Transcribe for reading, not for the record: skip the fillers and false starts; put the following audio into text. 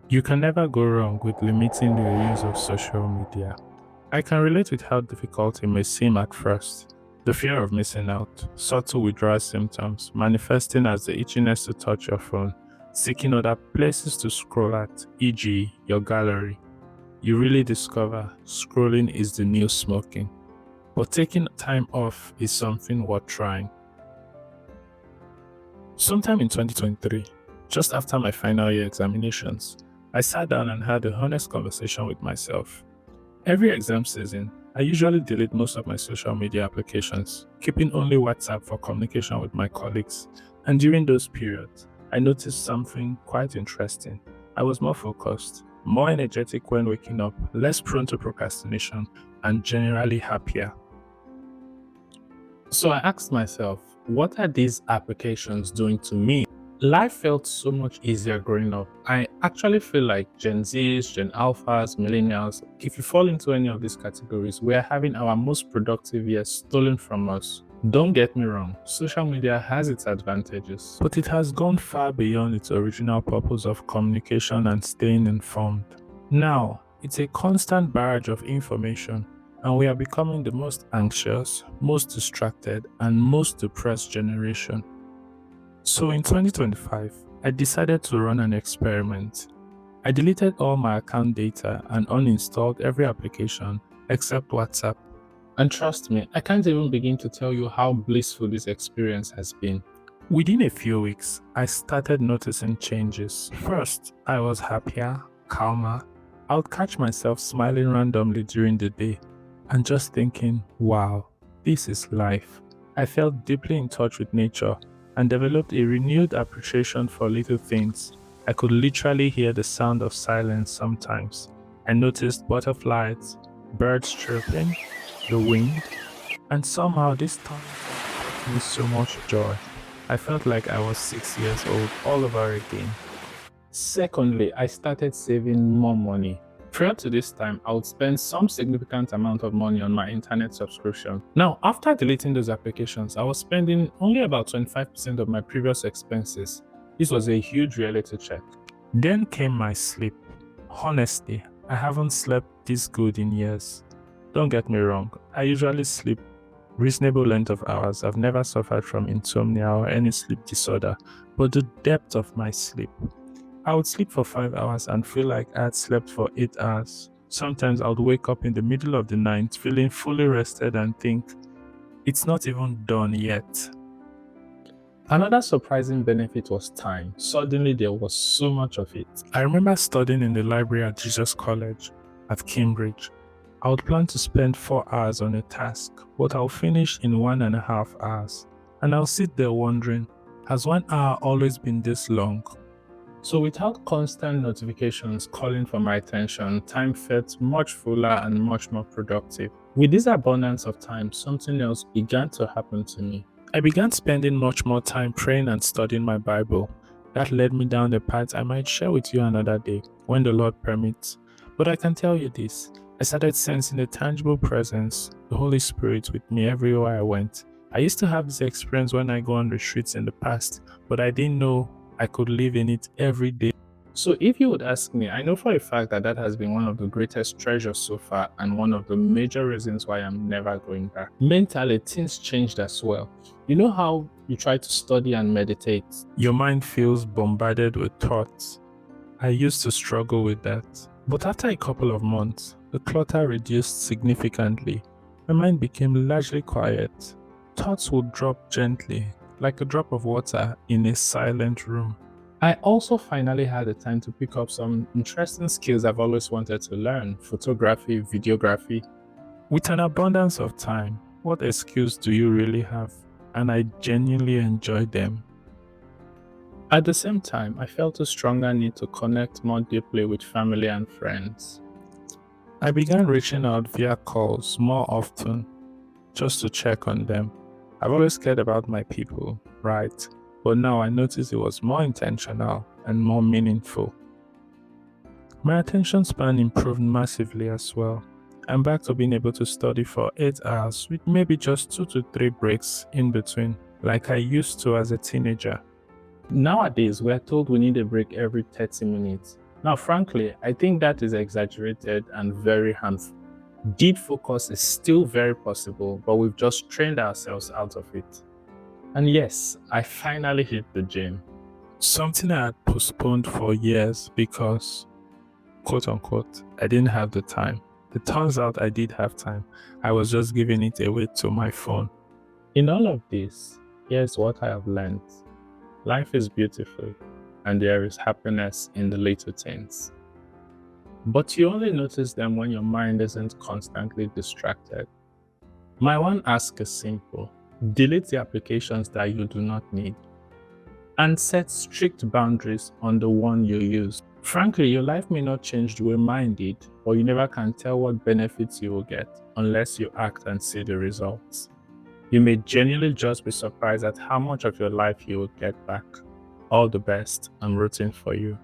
You can never go wrong with limiting the use of social media. I can relate with how difficult it may seem at first. The fear of missing out, subtle withdrawal symptoms, manifesting as the itchiness to touch your phone, seeking other places to scroll at, e.g., your gallery. You really discover scrolling is the new smoking. But taking time off is something worth trying. Sometime in 2023, just after my final year examinations, I sat down and had a honest conversation with myself. Every exam season, I usually delete most of my social media applications, keeping only WhatsApp for communication with my colleagues. And during those periods, I noticed something quite interesting. I was more focused, more energetic when waking up, less prone to procrastination, and generally happier. So I asked myself, what are these applications doing to me? Life felt so much easier growing up. I actually feel like Gen Zs, Gen Alphas, Millennials, if you fall into any of these categories, we are having our most productive years stolen from us. Don't get me wrong, social media has its advantages, but it has gone far beyond its original purpose of communication and staying informed. Now, it's a constant barrage of information, and we are becoming the most anxious, most distracted, and most depressed generation. So in 2025, I decided to run an experiment. I deleted all my account data and uninstalled every application except WhatsApp. And trust me, I can't even begin to tell you how blissful this experience has been. Within a few weeks, I started noticing changes. First, I was happier, calmer. I would catch myself smiling randomly during the day and just thinking, wow, this is life. I felt deeply in touch with nature and developed a renewed appreciation for little things. I could literally hear the sound of silence sometimes. I noticed butterflies, birds chirping, the wind, and somehow this time brought me so much joy. I felt like I was 6 years old all over again. Secondly, I started saving more money. Prior to this time, I would spend some significant amount of money on my internet subscription. Now, after deleting those applications, I was spending only about 25% of my previous expenses. This was a huge reality check. Then came my sleep. Honestly, I haven't slept this good in years. Don't get me wrong, I usually sleep reasonable length of hours. I've never suffered from insomnia or any sleep disorder, but the depth of my sleep. I would sleep for 5 hours and feel like I had slept for 8 hours. Sometimes I would wake up in the middle of the night feeling fully rested and think, it's not even done yet. Another surprising benefit was time. Suddenly there was so much of it. I remember studying in the library at Jesus College at Cambridge. I would plan to spend 4 hours on a task, but I'll finish in 1.5 hours. And I'll sit there wondering, has 1 hour always been this long? So without constant notifications calling for my attention, time felt much fuller and much more productive. With this abundance of time, something else began to happen to me. I began spending much more time praying and studying my Bible. That led me down the path I might share with you another day, when the Lord permits. But I can tell you this, I started sensing the tangible presence, the Holy Spirit with me everywhere I went. I used to have this experience when I go on retreats in the past, but I didn't know I could live in it every day. So if you would ask me, I know for a fact that that has been one of the greatest treasures so far and one of the major reasons why I'm never going back. Mentally, things changed as well. You know how you try to study and meditate? Your mind feels bombarded with thoughts. I used to struggle with that. But after a couple of months, the clutter reduced significantly. My mind became largely quiet. Thoughts would drop gently, like a drop of water in a silent room. I also finally had the time to pick up some interesting skills I've always wanted to learn: photography, videography. With an abundance of time, what excuse do you really have? And I genuinely enjoy them. At the same time, I felt a stronger need to connect more deeply with family and friends. I began reaching out via calls more often just to check on them. I've always cared about my people, right? But now I notice it was more intentional and more meaningful. My attention span improved massively as well. I'm back to being able to study for 8 hours with maybe just 2 to 3 breaks in between, like I used to as a teenager. Nowadays, we're told we need a break every 30 minutes. Now, frankly, I think that is exaggerated and very harmful. Deep focus is still very possible, but we've just trained ourselves out of it. And yes, I finally hit the gym. Something I had postponed for years because, quote unquote, I didn't have the time. It turns out I did have time. I was just giving it away to my phone. In all of this, here's what I have learned. Life is beautiful, and there is happiness in the little things. But you only notice them when your mind isn't constantly distracted. My one ask is simple. Delete the applications that you do not need and set strict boundaries on the one you use. Frankly, your life may not change the way mine did, but you never can tell what benefits you will get unless you act and see the results. You may genuinely just be surprised at how much of your life you will get back. All the best. I'm rooting for you.